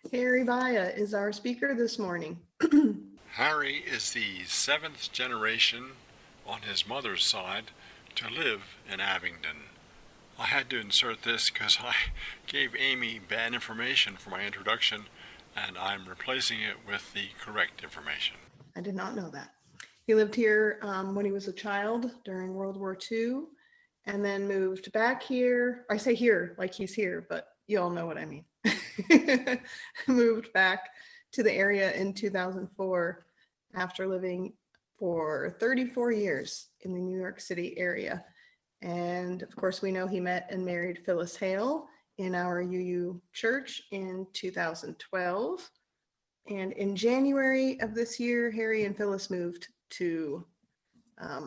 Harry Baya is our speaker this morning. Harry is the seventh generation on his mother's side to live in Abingdon. I had to insert this because I gave Amy bad information for my introduction, and I'm replacing it with the correct information. I did not know that. He lived here when he was a child during World War II and then moved back here. I say here like he's here, but you all know what I mean. Moved back to the area in 2004 after living for 34 years in the New York City area. And of course, we know he met and married Phyllis Hale in our UU church in 2012. And in January of this year, Harry and Phyllis moved to a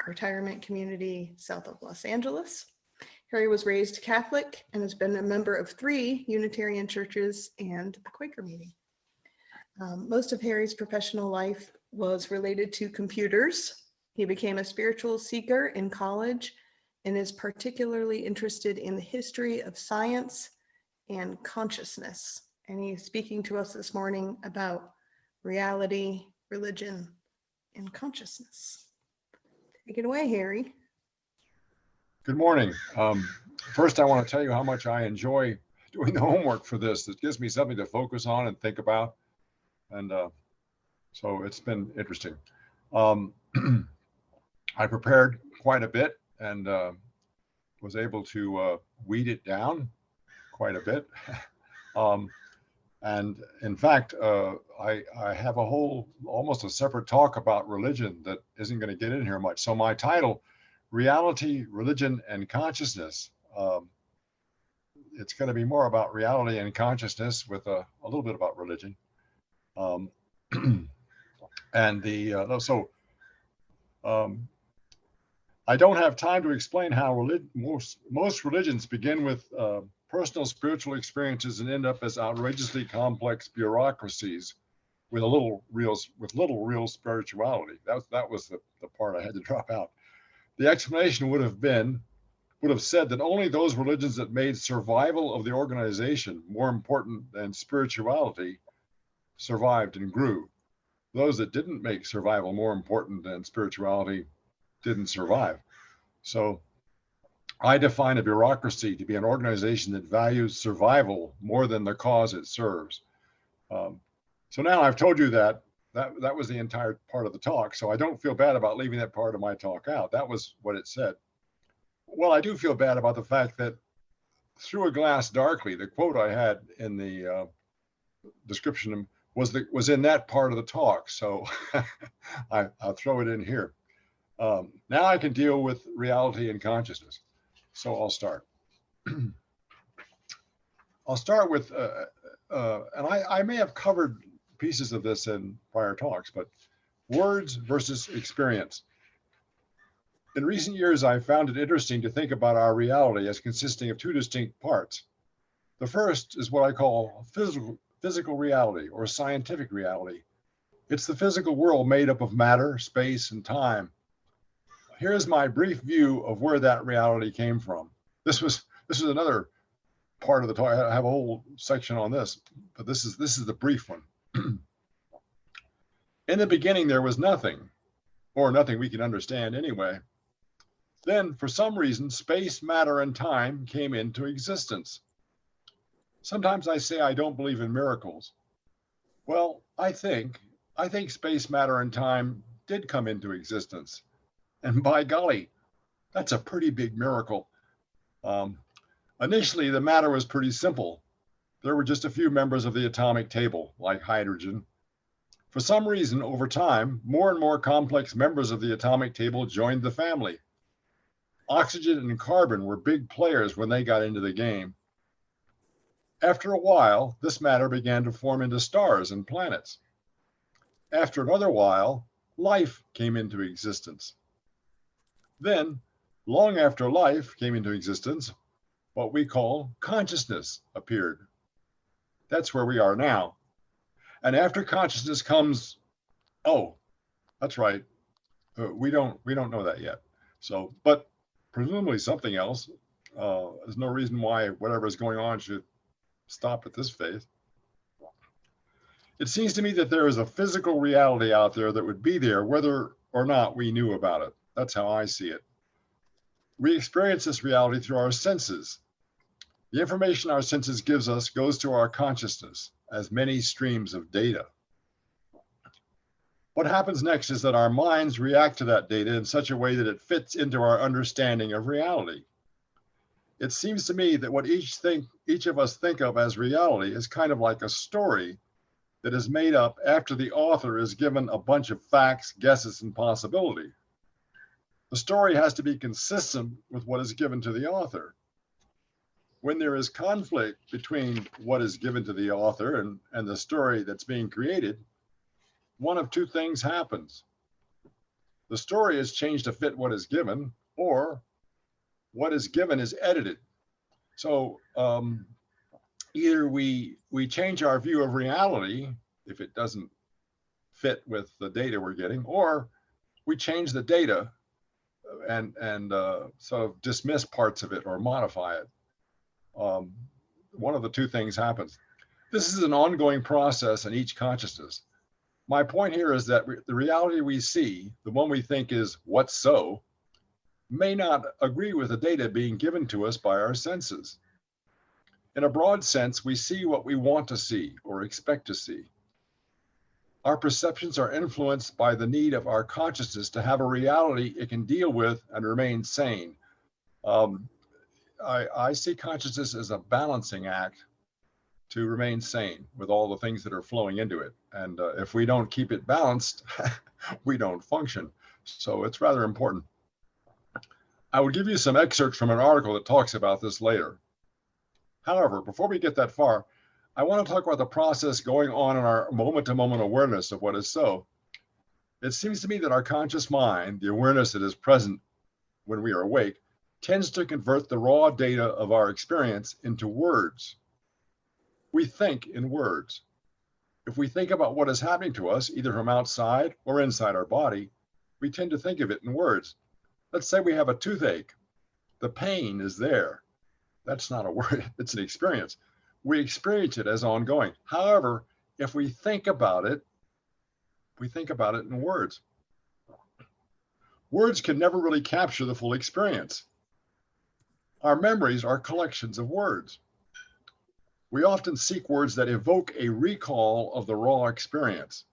retirement community south of Los Angeles. Harry was raised Catholic and has been a member of 3 Unitarian churches and a Quaker meeting. Most of Harry's professional life was related to computers. He became a spiritual seeker in college and is particularly interested in the history of science and consciousness. And he's speaking to us this morning about reality, religion, and consciousness. Take it away, Harry. Good morning. First, I want to tell you how much I enjoy doing the homework for this. It gives me something to focus on and think about. And so it's been interesting. I prepared quite a bit and was able to weed it down quite a bit. And in fact, I have a whole, almost a separate talk about religion that isn't going to get in here much. So my title, Reality, Religion, and Consciousness. It's going to be more about reality and consciousness with a little bit about religion. And I don't have time to explain how most religions begin with personal spiritual experiences and end up as outrageously complex bureaucracies with little real spirituality. That was the part I had to drop out. The explanation would have said that only those religions that made survival of the organization more important than spirituality survived and grew. Those that didn't make survival more important than spirituality didn't survive. So I define a bureaucracy to be an organization that values survival more than the cause it serves. So now I've told you that was the entire part of the talk. So I don't feel bad about leaving that part of my talk out. That was what it said. Well, I do feel bad about the fact that through a glass darkly, the quote I had in the description was in that part of the talk. So I'll throw it in here. Now I can deal with reality and consciousness. So I'll start. I'll start with, and I may have covered pieces of this in prior talks, but words versus experience. In recent years, I've found it interesting to think about our reality as consisting of 2 distinct parts. The first is what I call physical reality or scientific reality. It's the physical world made up of matter, space, and time. Here's my brief view of where that reality came from. This is another part of the talk. I have a whole section on this, but this is the brief one. In the beginning, there was nothing, or nothing we can understand anyway. Then, for some reason, space, matter, and time came into existence. Sometimes I say I don't believe in miracles. Well, I think space, matter, and time did come into existence. And by golly, that's a pretty big miracle. Initially, the matter was pretty simple. There were just a few members of the atomic table, like hydrogen. For some reason, over time, more and more complex members of the atomic table joined the family. Oxygen and carbon were big players when they got into the game. After a while, this matter began to form into stars and planets. After another while, life came into existence. Then, long after life came into existence, what we call consciousness appeared. That's where we are now. And after consciousness comes, oh, that's right. We don't know that yet. So, but presumably something else. There's no reason why whatever is going on should stop at this phase. It seems to me that there is a physical reality out there that would be there whether or not we knew about it. That's how I see it. We experience this reality through our senses. The information our senses gives us goes to our consciousness as many streams of data. What happens next is that our minds react to that data in such a way that it fits into our understanding of reality. It seems to me that what each of us think of as reality is kind of like a story that is made up after the author is given a bunch of facts, guesses, and possibility. The story has to be consistent with what is given to the author. When there is conflict between what is given to the author and the story that's being created, one of two things happens. The story is changed to fit what is given, or what is given is edited. So either we change our view of reality if it doesn't fit with the data we're getting, or we change the data and sort of dismiss parts of it or modify it. One of the two things happens. This is an ongoing process in each consciousness. My point here is that the reality we see, the one we think is what's so, may not agree with the data being given to us by our senses. In a broad sense, we see what we want to see or expect to see. Our perceptions are influenced by the need of our consciousness to have a reality it can deal with and remain sane. I see consciousness as a balancing act to remain sane with all the things that are flowing into it. And if we don't keep it balanced, we don't function. So it's rather important. I will give you some excerpts from an article that talks about this later. However, before we get that far, I want to talk about the process going on in our moment-to-moment awareness of what is so. It seems to me that our conscious mind, the awareness that is present when we are awake, tends to convert the raw data of our experience into words. We think in words. If we think about what is happening to us, either from outside or inside our body, we tend to think of it in words. Let's say we have a toothache. The pain is there. That's not a word, it's an experience. We experience it as ongoing. However, if we think about it, we think about it in words. Words can never really capture the full experience. Our memories are collections of words. We often seek words that evoke a recall of the raw experience.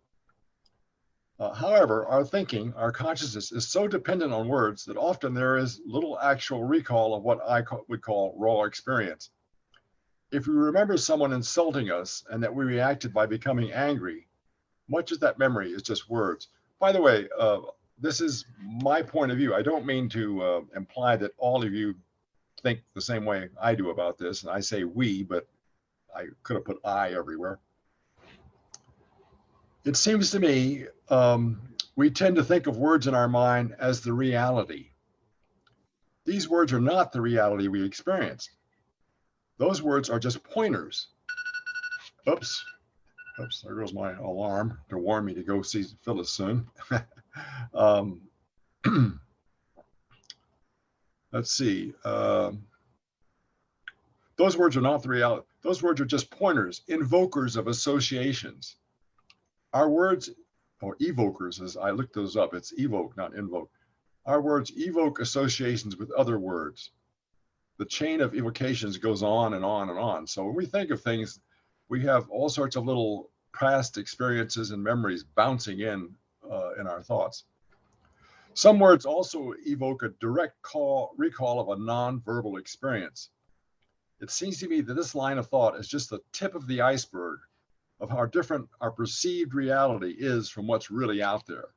However, our thinking, our consciousness is so dependent on words that often there is little actual recall of what I would call raw experience. If we remember someone insulting us and that we reacted by becoming angry, much of that memory is just words. By the way, this is my point of view. I don't mean to imply that all of you think the same way I do about this. And I say we, but I could have put I everywhere. It seems to me we tend to think of words in our mind as the reality. These words are not the reality we experienced. Those words are just pointers. Oops, there goes my alarm to warn me to go see Phyllis soon. Let's see. Those words are not the reality. Those words are just pointers, invokers of associations. Our words, or evokers, as I looked those up, it's evoke, not invoke. Our words evoke associations with other words. The chain of evocations goes on and on and on. So when we think of things, we have all sorts of little past experiences and memories bouncing in our thoughts. Some words also evoke a direct recall of a non-verbal experience. It seems to me that this line of thought is just the tip of the iceberg of how different our perceived reality is from what's really out there.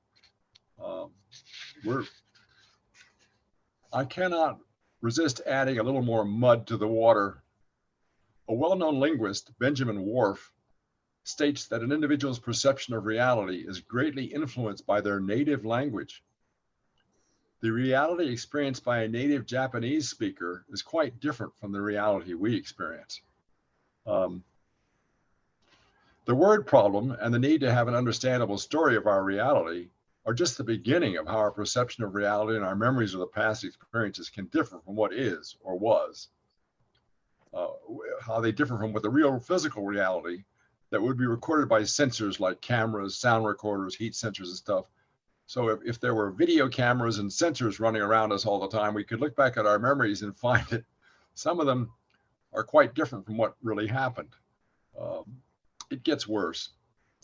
I cannot resist adding a little more mud to the water. A well-known linguist, Benjamin Whorf, states that an individual's perception of reality is greatly influenced by their native language. The reality experienced by a native Japanese speaker is quite different from the reality we experience. The word problem and the need to have an understandable story of our reality are just the beginning of how our perception of reality and our memories of the past experiences can differ from what is or was. How they differ from what the real physical reality that would be recorded by sensors like cameras, sound recorders, heat sensors and stuff. So if there were video cameras and sensors running around us all the time, we could look back at our memories and find that some of them are quite different from what really happened. It gets worse.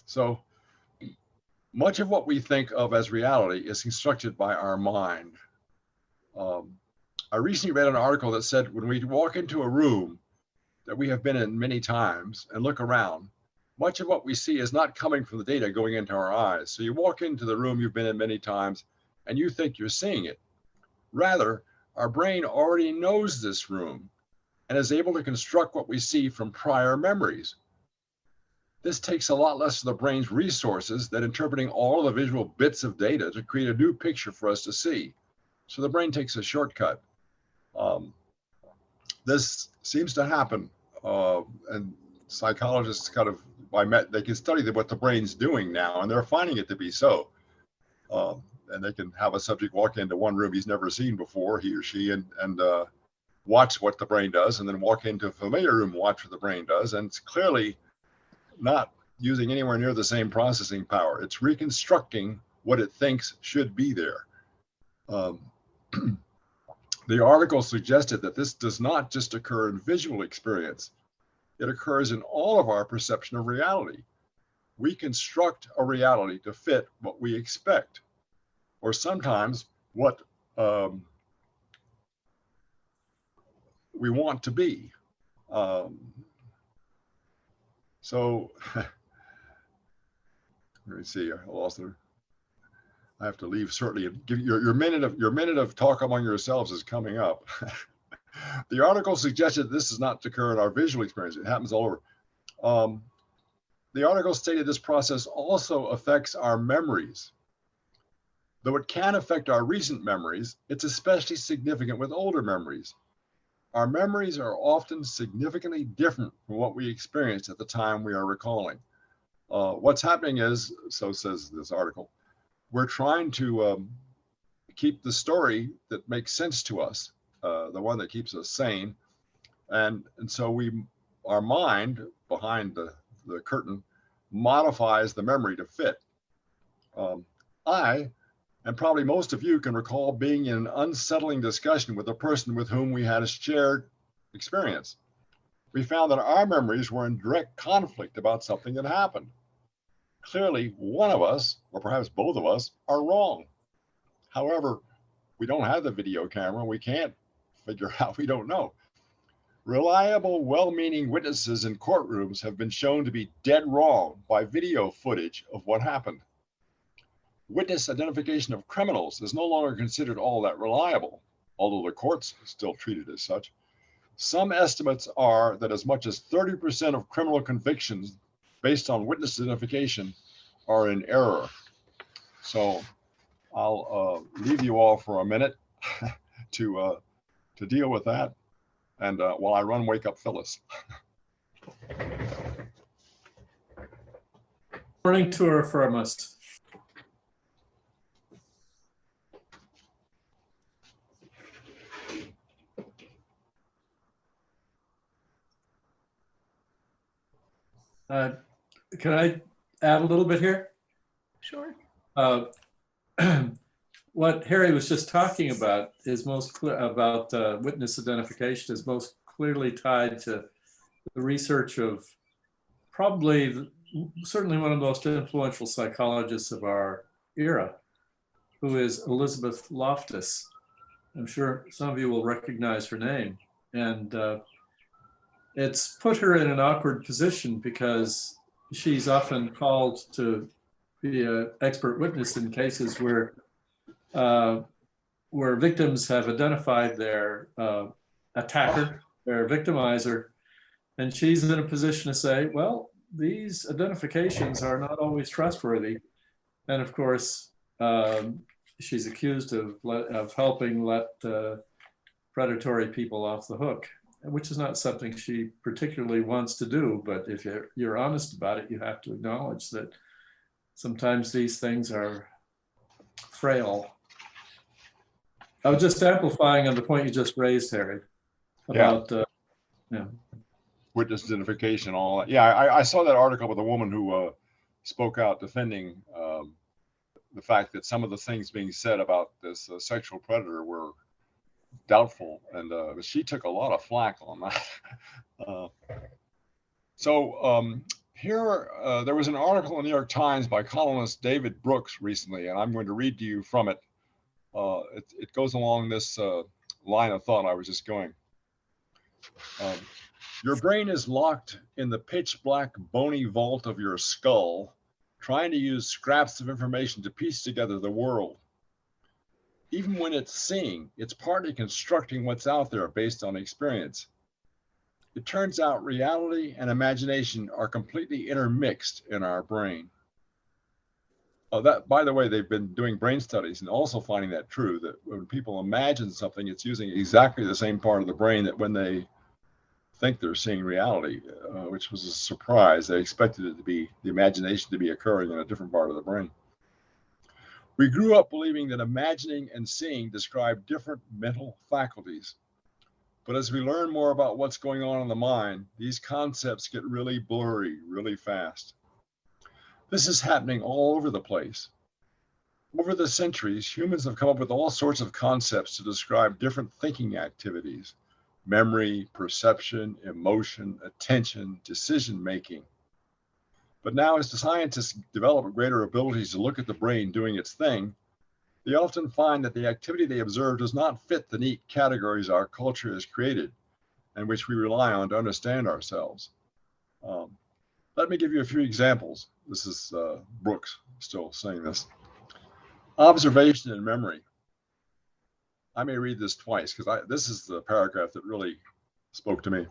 So much of what we think of as reality is constructed by our mind. I recently read an article that said when we walk into a room that we have been in many times and look around, much of what we see is not coming from the data going into our eyes. So you walk into the room you've been in many times and you think you're seeing it. Rather, our brain already knows this room and is able to construct what we see from prior memories. This takes a lot less of the brain's resources than interpreting all the visual bits of data to create a new picture for us to see. So the brain takes a shortcut. This seems to happen, and psychologists they can study what the brain's doing now, and they're finding it to be so. And they can have a subject walk into one room he's never seen before, he or she, and watch what the brain does, and then walk into a familiar room, watch what the brain does, and it's clearly not using anywhere near the same processing power. It's reconstructing what it thinks should be there. The article suggested that this does not just occur in visual experience. It occurs in all of our perception of reality. We construct a reality to fit what we expect, or sometimes what we want to be. So let me see. I lost it. I have to leave certainly. Give your minute of talk among yourselves is coming up. The article suggested this does not occur in our visual experience. It happens all over. The article stated this process also affects our memories. Though it can affect our recent memories, it's especially significant with older memories. Our memories are often significantly different from what we experienced at the time we are recalling. What's happening is, so says this article, we're trying to keep the story that makes sense to us, the one that keeps us sane. And so our mind behind the curtain modifies the memory to fit. I, and probably most of you, can recall being in an unsettling discussion with a person with whom we had a shared experience. We found that our memories were in direct conflict about something that happened. Clearly, one of us, or perhaps both of us, are wrong. However, we don't have the video camera. We can't figure out, we don't know. Reliable, well-meaning witnesses in courtrooms have been shown to be dead wrong by video footage of what happened. Witness identification of criminals is no longer considered all that reliable, although the courts still treat it as such. Some estimates are that as much as 30% of criminal convictions based on witness identification are in error. So I'll leave you all for a minute to deal with that. And while I run Wake Up Phyllis. Morning tour from us. Can I add a little bit here? Sure. What Harry was just talking about is most clear about witness identification is most clearly tied to the research of certainly one of the most influential psychologists of our era, who is Elizabeth Loftus. I'm sure some of you will recognize her name. And it's put her in an awkward position because she's often called to be an expert witness in cases where victims have identified their attacker, their victimizer, and she's in a position to say, well, these identifications are not always trustworthy. And of course, she's accused of helping let predatory people off the hook, which is not something she particularly wants to do. But if you're honest about it, you have to acknowledge that sometimes these things are frail. I was just amplifying on the point you just raised, Harry, about witness identification, and all that. Yeah, I saw that article with a woman who spoke out defending the fact that some of the things being said about this sexual predator were doubtful, and she took a lot of flack on that. uh, so here, there was an article in the New York Times by columnist David Brooks recently, and I'm going to read to you from it. It goes along this line of thought I was just going. Your brain is locked in the pitch black bony vault of your skull, trying to use scraps of information to piece together the world. Even when it's seeing, it's partly constructing what's out there based on experience. It turns out reality and imagination are completely intermixed in our brain. That, by the way, they've been doing brain studies and also finding that true, that when people imagine something, it's using exactly the same part of the brain that when they think they're seeing reality, which was a surprise. They expected it to be, the imagination to be occurring in a different part of the brain. We grew up believing that imagining and seeing describe different mental faculties. But as we learn more about what's going on in the mind, these concepts get really blurry really fast. This is happening all over the place. Over the centuries, humans have come up with all sorts of concepts to describe different thinking activities: memory, perception, emotion, attention, decision-making. But now, as the scientists develop greater abilities to look at the brain doing its thing, they often find that the activity they observe does not fit the neat categories our culture has created and which we rely on to understand ourselves. Let me give you a few examples. This is Brooks still saying this. Observation and memory. I may read this twice because this is the paragraph that really spoke to me.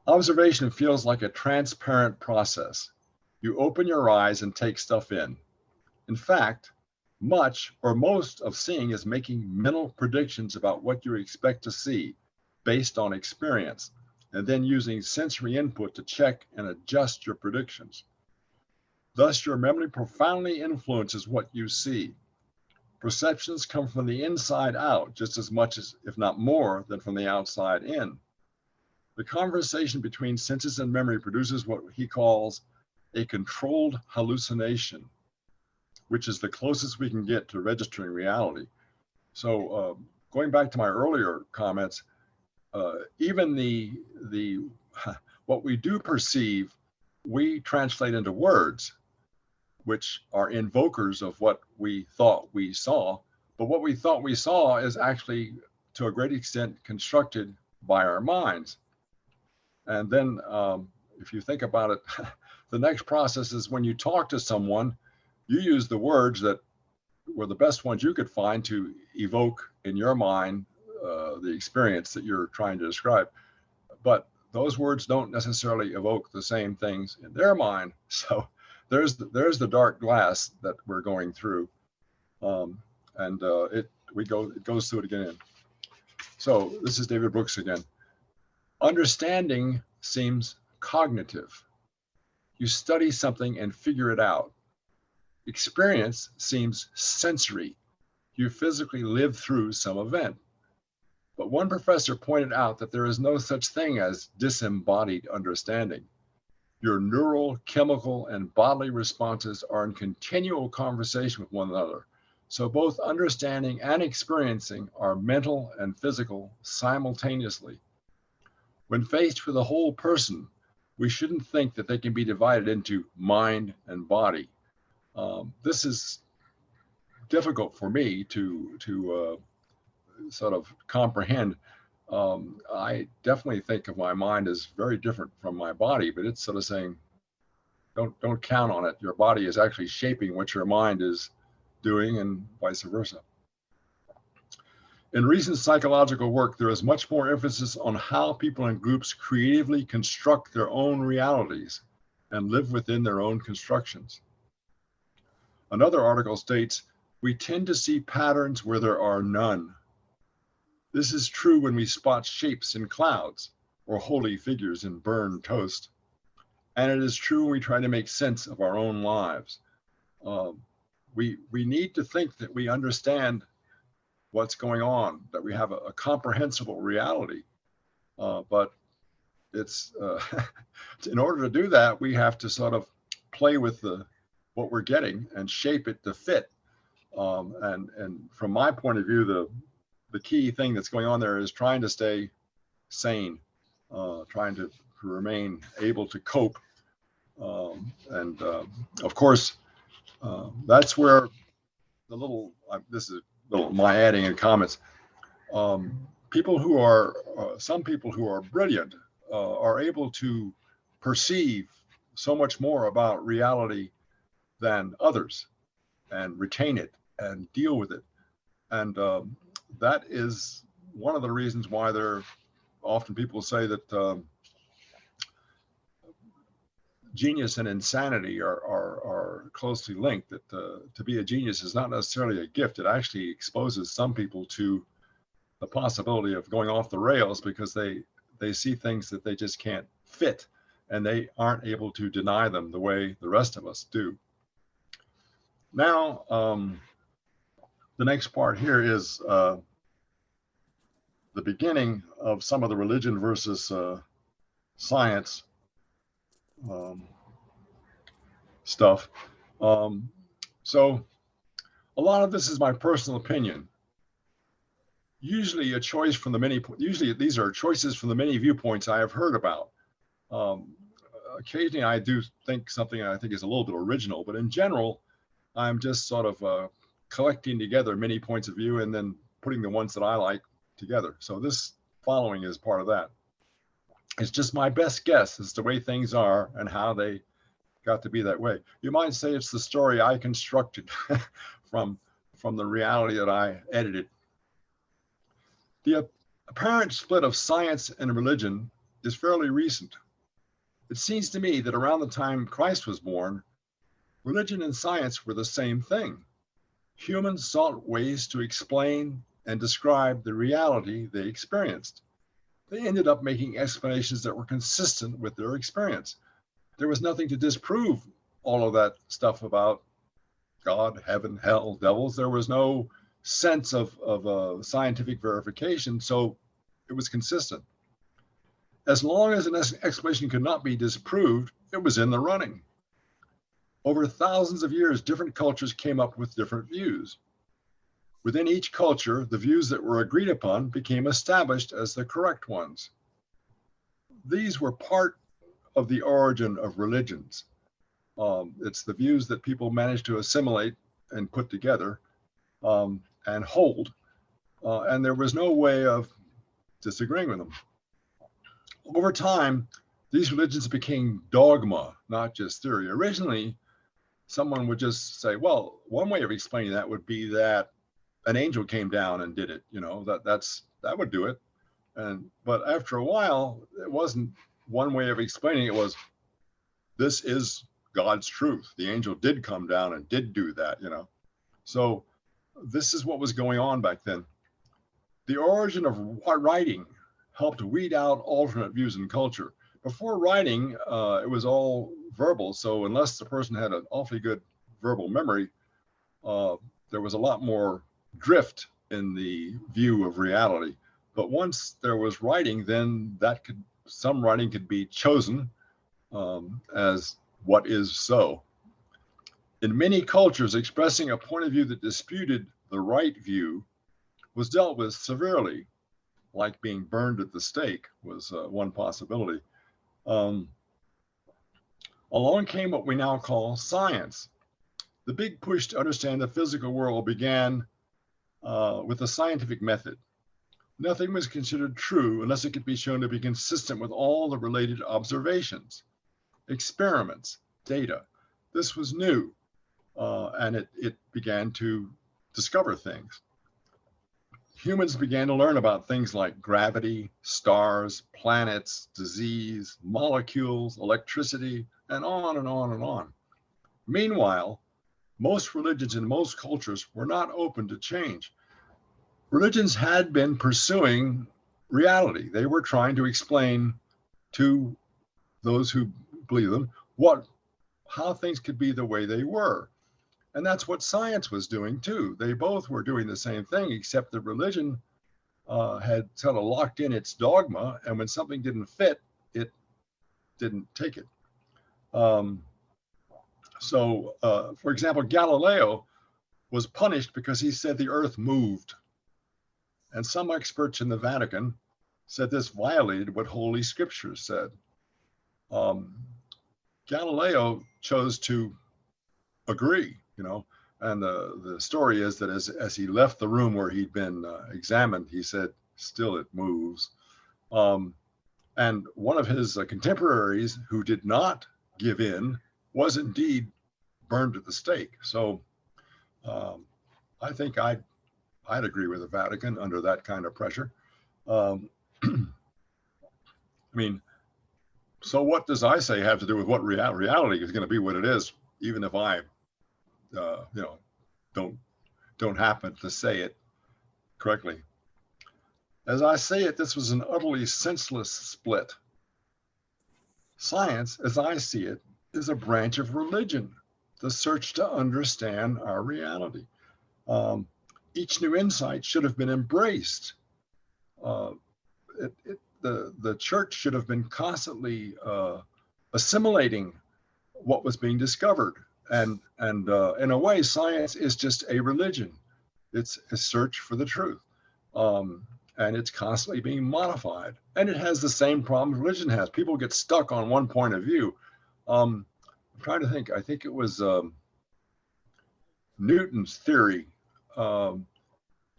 Observation feels like a transparent process. You open your eyes and take stuff in. In fact, much or most of seeing is making mental predictions about what you expect to see based on experience, and then using sensory input to check and adjust your predictions. Thus, your memory profoundly influences what you see. Perceptions come from the inside out just as much as, if not more, than from the outside in. The conversation between senses and memory produces what he calls a controlled hallucination, which is the closest we can get to registering reality. So going back to my earlier comments, even what we do perceive, we translate into words, which are invokers of what we thought we saw. But what we thought we saw is actually, to a great extent, constructed by our minds. And then if you think about it, the next process is when you talk to someone, you use the words that were the best ones you could find to evoke in your mind the experience that you're trying to describe. But those words don't necessarily evoke the same things in their mind. So there's the dark glass that we're going through, and it goes through it again. So this is David Brooks again. Understanding seems cognitive. You study something and figure it out. Experience seems sensory. You physically live through some event. But one professor pointed out that there is no such thing as disembodied understanding. Your neural, chemical, and bodily responses are in continual conversation with one another. So both understanding and experiencing are mental and physical simultaneously. When faced with a whole person, we shouldn't think that they can be divided into mind and body. This is difficult for me to sort of comprehend. I definitely think of my mind as very different from my body, but it's sort of saying, don't count on it. Your body is actually shaping what your mind is doing, and vice versa. In recent psychological work, there is much more emphasis on how people in groups creatively construct their own realities and live within their own constructions. Another article states, we tend to see patterns where there are none. This is true when we spot shapes in clouds or holy figures in burned toast. And it is true when we try to make sense of our own lives. We need to think that we understand what's going on, that we have a comprehensible reality. But it's in order to do that, we have to sort of play with what we're getting and shape it to fit. And from my point of view, the key thing that's going on there is trying to stay sane, trying to remain able to cope. And of course, that's where this is little my adding in comments. People who are, some people who are brilliant are able to perceive so much more about reality than others and retain it and deal with it. And that is one of the reasons why there often people say that genius and insanity are closely linked, that to be a genius is not necessarily a gift. It actually exposes some people to the possibility of going off the rails because they see things that they just can't fit and they aren't able to deny them the way the rest of us do. Now, the next part here is the beginning of some of the religion versus science stuff. So a lot of this is my personal opinion. Usually these are choices from the many viewpoints I have heard about. Occasionally I do think something I think is a little bit original, but in general, I'm just sort of collecting together many points of view and then putting the ones that I like together. So this following is part of that. It's just my best guess as to the way things are and how they got to be that way. You might say it's the story I constructed from the reality that I edited. The apparent split of science and religion is fairly recent. It seems to me that around the time Christ was born, religion and science were the same thing. Humans sought ways to explain and describe the reality they experienced. They ended up making explanations that were consistent with their experience. There was nothing to disprove all of that stuff about God, heaven, hell, devils. There was no sense of scientific verification, so it was consistent. As long as an explanation could not be disproved, it was in the running. Over thousands of years, different cultures came up with different views. Within each culture, the views that were agreed upon became established as the correct ones. These were part of the origin of religions. It's the views that people managed to assimilate and put together and hold, and there was no way of disagreeing with them. Over time, these religions became dogma, not just theory. Originally, someone would just say, well, one way of explaining that would be that an angel came down and did it, that would do it. But after a while, it wasn't one way of explaining it. Was this is God's truth. The angel did come down and did do that, So this is what was going on back then. The origin of writing helped weed out alternate views in culture. Before writing, it was all verbal. So unless the person had an awfully good verbal memory, there was a lot more drift in the view of reality. But once there was writing, then some writing could be chosen as what is so. In many cultures, expressing a point of view that disputed the right view was dealt with severely, like being burned at the stake was one possibility. Along came what we now call science. The big push to understand the physical world began with the scientific method. Nothing was considered true unless it could be shown to be consistent with all the related observations, experiments, data. This was new, and it began to discover things. Humans began to learn about things like gravity, stars, planets, disease, molecules, electricity, and on and on and on. Meanwhile, most religions in most cultures were not open to change. Religions had been pursuing reality. They were trying to explain to those who believe them how things could be the way they were. And that's what science was doing too. They both were doing the same thing, except that religion had sort of locked in its dogma, and when something didn't fit, it didn't take it. For example, Galileo was punished because he said the earth moved. And some experts in the Vatican said this violated what Holy Scripture said. Galileo chose to agree, and the story is that as he left the room where he'd been examined, he said, still it moves. And one of his contemporaries who did not give in was indeed burned at the stake. So I think I'd agree with the Vatican under that kind of pressure. I mean, so what does I say have to do with what reality is going to be what it is, even if I, don't happen to say it correctly? As I say it, this was an utterly senseless split. Science, as I see it, is a branch of religion, the search to understand our reality. Each new insight should have been embraced. The church should have been constantly assimilating what was being discovered. And in a way, science is just a religion. It's a search for the truth. And it's constantly being modified. And it has the same problem religion has. People get stuck on one point of view. I'm trying to think. I think it was Newton's theory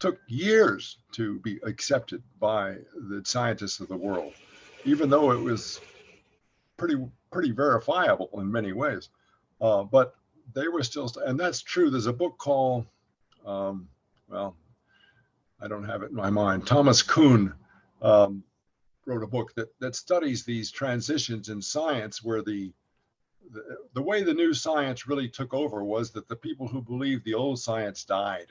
took years to be accepted by the scientists of the world, even though it was pretty verifiable in many ways. But they were still, and that's true. There's a book called, well, I don't have it in my mind. Thomas Kuhn wrote a book that studies these transitions in science, where the way the new science really took over was that the people who believed the old science died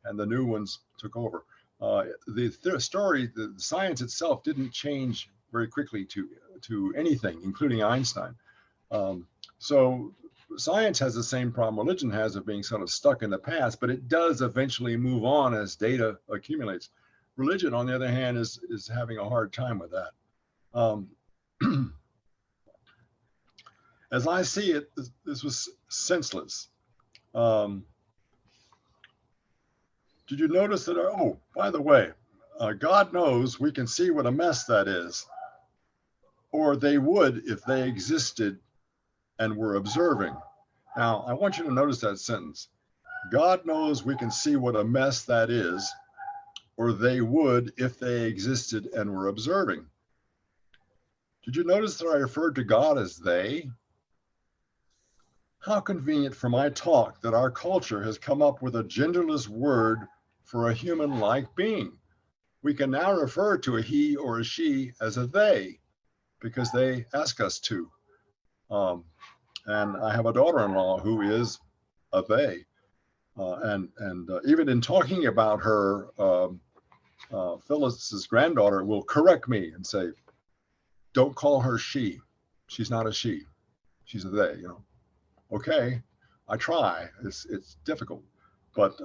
and the new ones took over. The science itself didn't change very quickly to anything, including Einstein. So science has the same problem religion has of being sort of stuck in the past, but it does eventually move on as data accumulates. Religion, on the other hand, is having a hard time with that. As I see it, this was senseless. Did you notice that? Oh, by the way, God knows we can see what a mess that is, or they would if they existed and were observing. Now, I want you to notice that sentence. God knows we can see what a mess that is, or they would if they existed and were observing. Did you notice that I referred to God as they? How convenient for my talk that our culture has come up with a genderless word for a human-like being. We can now refer to a he or a she as a they because they ask us to. And I have a daughter-in-law who is a they. And even in talking about her, Phyllis's granddaughter will correct me and say, don't call her she. She's not a she. She's a they, Okay, I try. It's difficult. But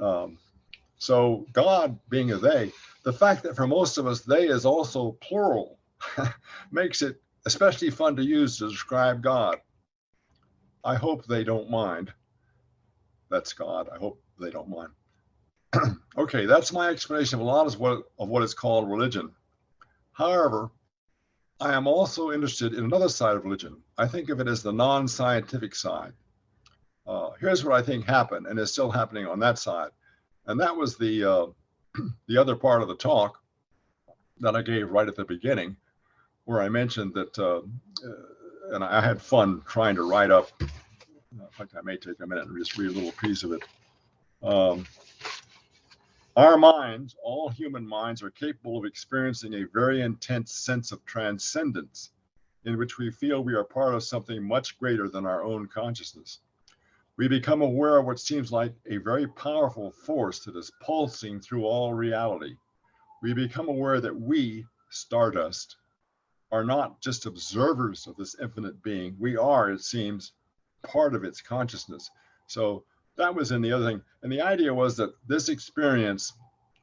so God being a they, the fact that for most of us, they is also plural makes it especially fun to use to describe God. I hope they don't mind. That's God. I hope they don't mind. Okay, that's my explanation of a lot of what is called religion. However, I am also interested in another side of religion. I think of it as the non-scientific side. Here's what I think happened, and is still happening on that side. And that was the other part of the talk that I gave right at the beginning, where I mentioned that, and I had fun trying to write up, in fact, I may take a minute and just read a little piece of it. Our minds, all human minds, are capable of experiencing a very intense sense of transcendence in which we feel we are part of something much greater than our own consciousness. We become aware of what seems like a very powerful force that is pulsing through all reality. We become aware that we, stardust, are not just observers of this infinite being. We are, it seems, part of its consciousness. So that was in the other thing. And the idea was that this experience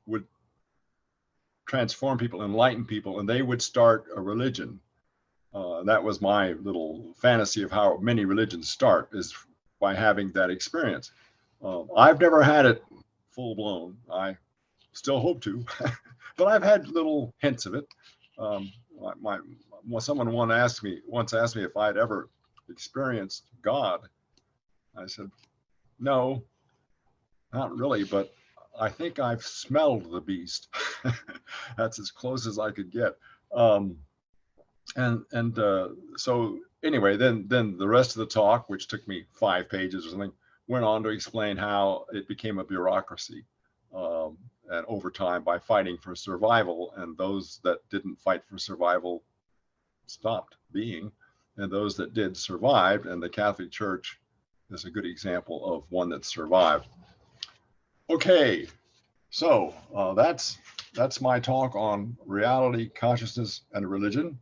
would transform people, enlighten people, and they would start a religion. That was my little fantasy of how many religions start, is by having that experience. I've never had it full blown. I still hope to, but I've had little hints of it. Um, someone once asked me if I'd ever experienced God. I said, no, not really, but I think I've smelled the beast. That's as close as I could get. So anyway, then the rest of the talk, which took me 5 pages or something, went on to explain how it became a bureaucracy, and over time by fighting for survival, and those that didn't fight for survival stopped being, and those that did survived, and the Catholic Church is a good example of one that survived. Okay, so that's my talk on reality, consciousness, and religion.